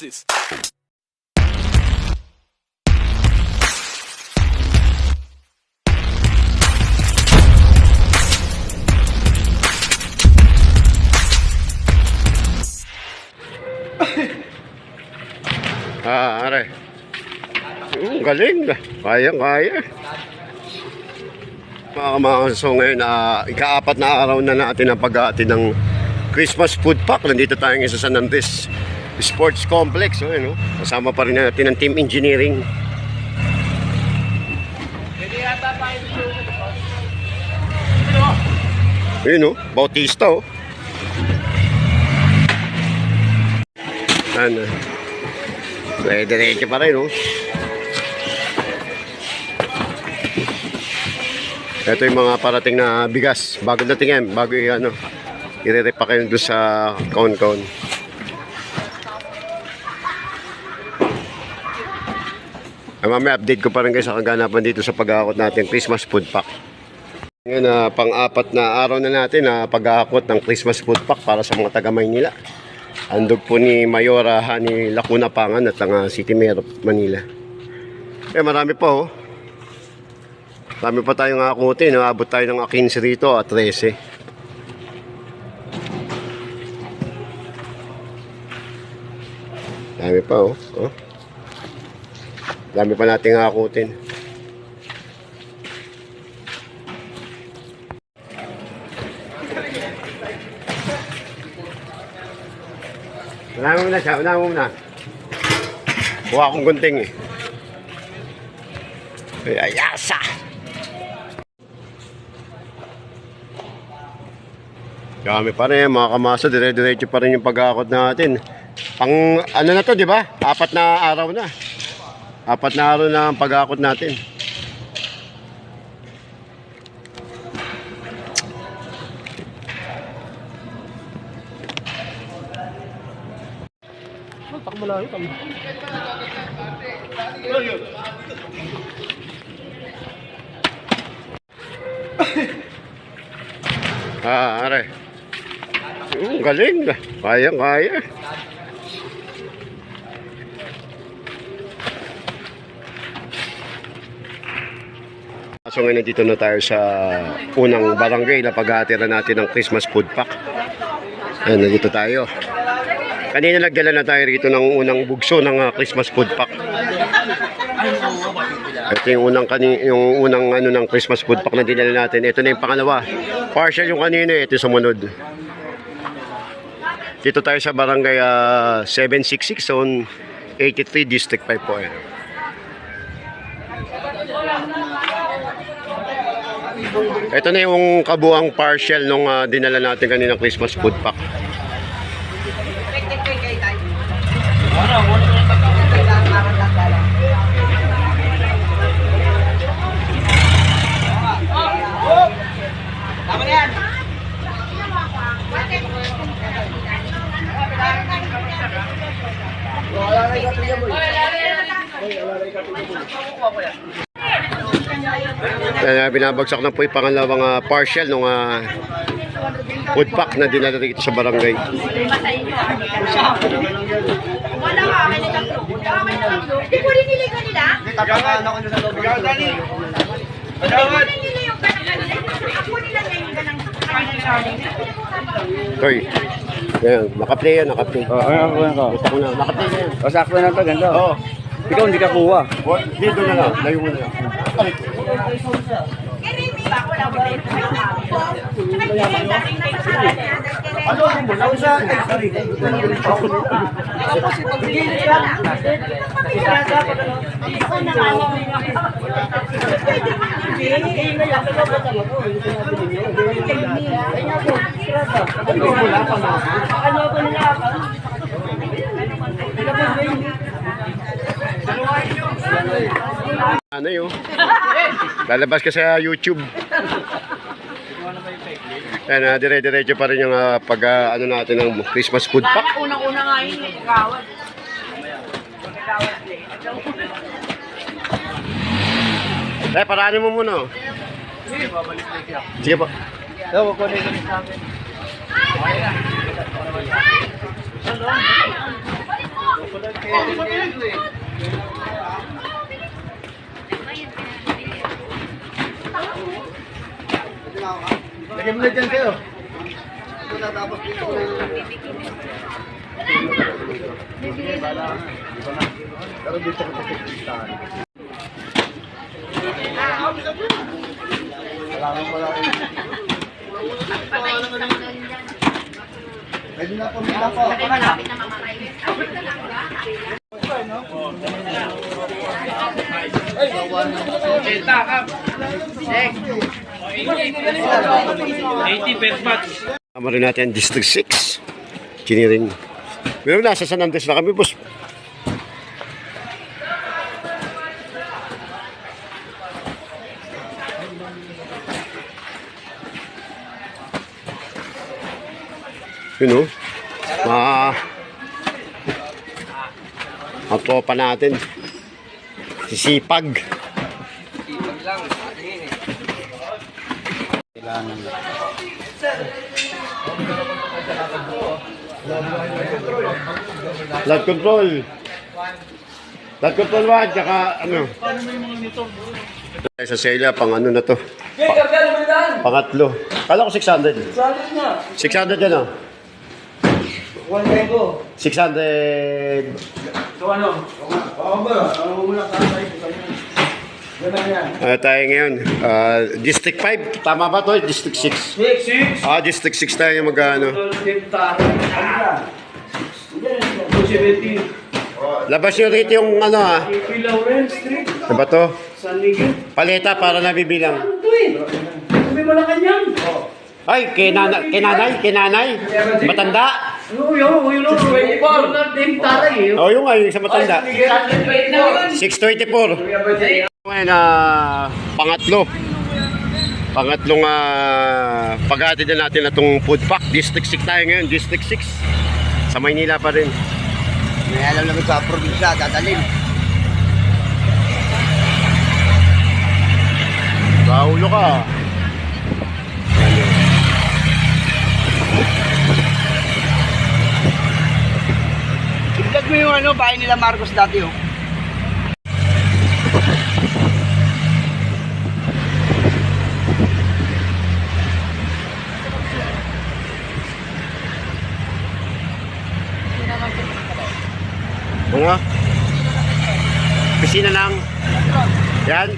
this? Are. Galing. Kaya. So ngayon, ika-4 na araw na natin ang pag-aati ng Christmas food pack. Nandito tayo ngayon sa San Andres Sports Complex. So, no? Kasama pa rin natin ang team engineering. Yun, no? Bautista, oh. Ano? Diretso pa rin, no? Ito yung mga parating na bigas. Bago dating yan. Bago yung i-repa kayo doon sa kaon-kaon. Mamaya update ko pa rin guys sa kaganapan dito sa pag-aakot natin Christmas food pack. Ngayon, pang-4 na araw na natin na pag-aakot ng Christmas food pack para sa mga taga-Maynila. Andog po ni Mayora ni Lacuna Pangan at ang City Mayor of Manila. Marami pa, oh. Marami pa tayong akutin. Abot tayo ng 15 rito at 13. Dami pa, oh. Dami pa nating akutin. Unahan mo muna. Kuha akong gunting, eh. Ayasa! Dami pa rin mga kamasa, dire-diretso pa rin yung pag-aakot natin. Pang ano na to, di ba? 4 na araw na. 4 na araw na ang pag-aakot natin. Malayo kami. Are. Galing. Kaya. So ngayon nandito na tayo sa unang barangay na pag-aatira natin ng Christmas food pack. Ayan, nandito tayo. Kanina nagdala na tayo rito ng unang bugso ng Christmas food pack. Ito yung unang ng Christmas food pack na dinala natin. Ito na yung pangalawa. Partial yung kanina, ito sumunod. Dito tayo sa barangay 766 zone 83 district 5 po. Ito na yung kabuang partial nung dinala natin kanina ng Christmas food pack. Binabagsak na po yung pangalawang partial ng food pack na dinala dito sa barangay. Wala ka, may tatlo. Hindi ko rin niligo nila. Hindi nila yung kanila. Ako nila ngayon ganang Hoy. Yan, naka-play yan, naka-play. Gusto ko na, naka-play na yan. Sakto na ito, ganito. Oo. Ikaw hindi ka kuha. Dito na lang, layo mo na lang. Ano mo? Nausa? Sorry. Tapos ipag-gilid lang. Ano yun? Lalabas ka sa YouTube. Yan, dire-diretso pa rin yung ano natin ng Christmas food pack. Unang-una nga yun, gawad. Paraanin mo muna. Sige, babalik na siya. Sige po. Daw, ko na yung sa amin. Lagyan mo na dyan kayo. Pero dito ko pagkikistahan. Wala. Pwede na po, mila po. Malapit na mamatay. Tama rin natin District 6. Chiniring. Pero nasa San Andres na kami, boss. Yun o. Ang tropa natin. Sisipag. Blood control. Blood control 1, tsaka ano. Sa Celia, pang ano na to. Pangatlo. Kala ko 600. 600 yan ah. 600. So ano? Oo ba? Ano muna tatay ko sa'yo? Ganun yan. Tayo ngayon. District 5. Tama ba to? District 6. 6. District 6 tayo yung mag-ano. Labas nyo rito yung ano ha. Lawrence Street. Ano ba to? San Miguel. Paleta para nabibilang. Ano to eh? May Malacanang. Ay, kinanay. Matanda. Ano yun? 24. Name taray eh. Oh, yung nga, yung sa matanda. 624. Ngayon, pangatlong paghatid na natin na itong food pack. District 6 tayo ngayon, District 6. Sa Maynila pa rin. May alam naman sa probinsya, dadalhin. Paulo ka. Tignan mo yung bahay nila Marcos dati oh. Ano? Pisina lang. Yan.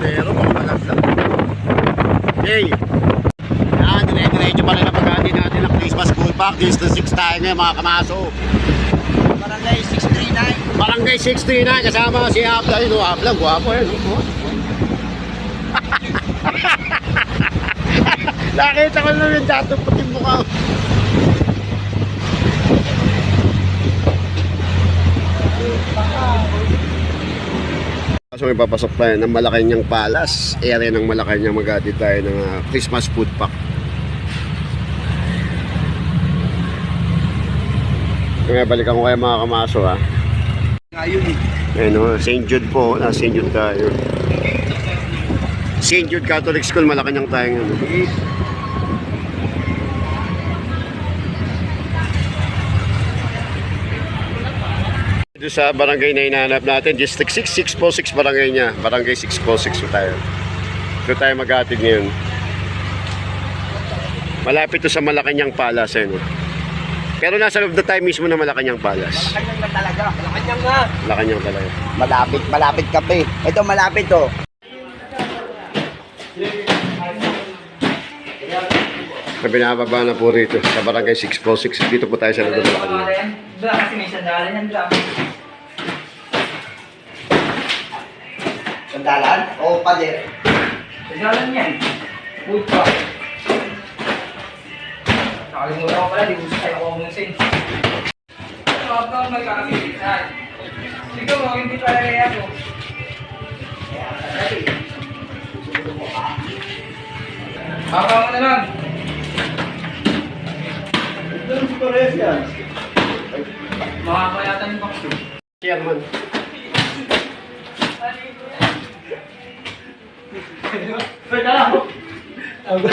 Pero pagpalag lang. Okay. Yan, dire-diretso pala na paghati natin ang Christmas School Pack. District 6 tayo ngayon mga kamaso. Barangay 639. Barangay 639 kasama si Abla. Yun o, Abla, guwapo yun. Nakita ko lang yung dato puti mukha. So may papasok tayo ng Malacanang Palace. Area ng Malacanang, mag-aati tayo ng Christmas food pack. Kaya balikan ko kayo mga kamaso ha. Ngayon eh. Ayun o, St. Jude po. St. Jude tayo. St. Jude Catholic School, Malacanang tayo ngayon. Dito sa barangay na hinahanap natin, District 6, 646 barangay niya. Barangay 646 po tayo. Dito tayo mag-atid ngayon. Malapit to sa Malacanang Palace. Ayun, pero nasa loob na tayo mismo ng Malacanang Palace. Malacanang na talaga. Malacanang na. Malacanang talaga. Malapit ka pa eh. Ito malapit oh. Na binababa na po rito sa barangay 646. Dito po tayo sa loob ng Malacanang. Kasi may sandalan yan, bro. Sandalan? O pader. Sandalan yan. Food truck. Nakalimutan ko pala, di gusto tayo ako umusin. Huwag na may kakasipitan. Sige mo, hindi pala kaya ako. Baka mo na lang. Ito si Torres yan. Makakayatan yung bakso. Chairman. Ako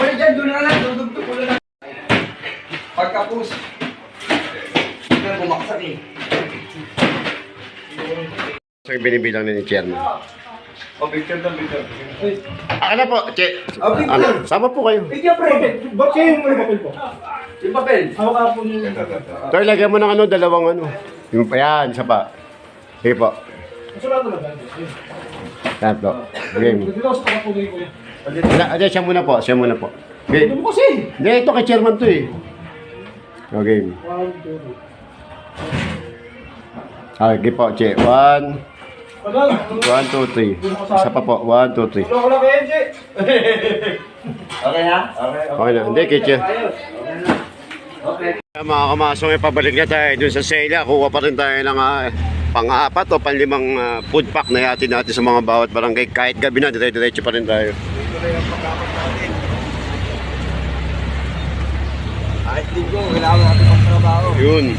na dyan, doon na lang, dudugtog ko lang. Pagka-push. Hindi na bumaksak eh. So, yung binibilang na ni Chairman. O, picture daw, picture. Ano po, Che? Okay, Ano? Sama po kayo. Bigyan pre. Ba't siya yung papel po? Yung papel. Hawak ka po niyo. Toy, lagyan mo ng ano, dalawang ano. Yung, ayan, isa pa. Sige po. Masulado na ba? Yan po. Game. Dito ako sa pagkapuloy ko yan. Hindi, siya muna po. Siya muna po. Okay. Ano mo kasi? Hindi, ito kay Chairman to eh. Okay. 1, 2, 3. Okay po, Che. 1, Tagal. 1, 2, 3. Isa pa po. 1, 2, 3. Wala ko lang kayo, Che. Okay na? Okay na. Hindi, kay Che. Ayos. Okay na. Okay. Mga kamasong, pabalik na tayo dun sa Celia. Kuha pa rin tayo ng pang-apat o pang-limang food pack na yati natin sa mga bawat barangay. Kahit gabi na, dire-diretso pa rin tayo. Kahit linggo, kailangan natin magtrabaho. Yun.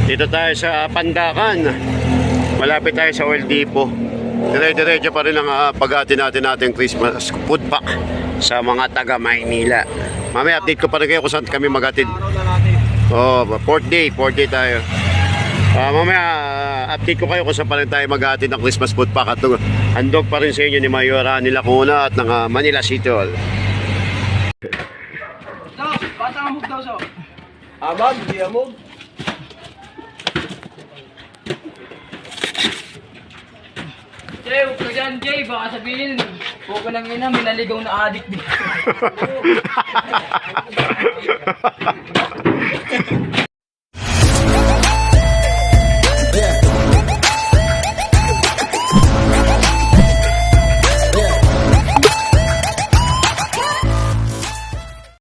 Dito tayo sa Pandakan. Malapit tayo sa Oil Depot. Dire-diretso pa rin ang pag-ati natin Christmas food pack sa mga taga Maynila. Mamaya update ko pa rin kayo kung saan kami mag-atid. Oh, fourth day tayo. Mamaya update ko kayo kung saan pa rin tayo mag-atid ng Christmas food pack at handog pa rin sa inyo ni Mayor Rani Lacuna at ng Manila City Hall. So, bata ang daw so. Amag, di amog. Jay, huwag ka dyan, Jay. Baka sabihin, huwag ko lang ina, may naligaw na addict dito.